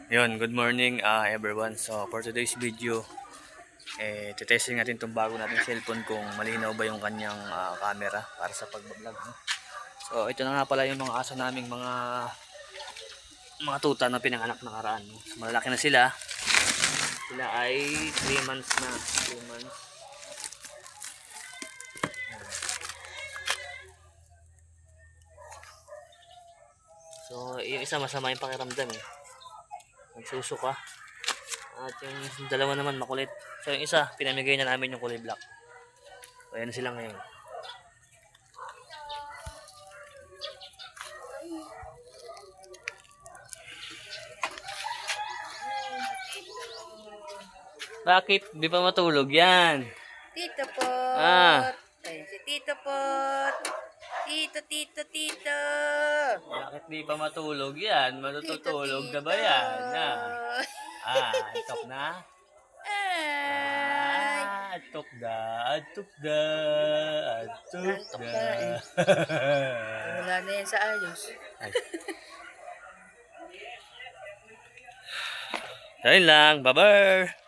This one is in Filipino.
Good morning everyone. So for today's video, testing natin itong bago nating cellphone kung malinaw ba yung kanyang camera para sa pag-vlog. No? So ito na nga pala yung mga aso naming mga tuta na pinanganak nakaraan. No? So, malaki na sila. Sila ay 3 months na. 3 months. So yung isa masama yung pakiramdam eh. Nagsusuka. At yung dalawa naman makulit. So yung isa, pinamigay na namin yung kulay black. So ayan sila ngayon. Bakit? Di pa matulog yan? Tito Pot. Ay, si Tito Pot. Tito. Bakit di pa matulog yan? Matutulog na ba yan? Antok na? Ay. Antok na. Wala na yan sa ayos. Ayun lang. Bye-bye.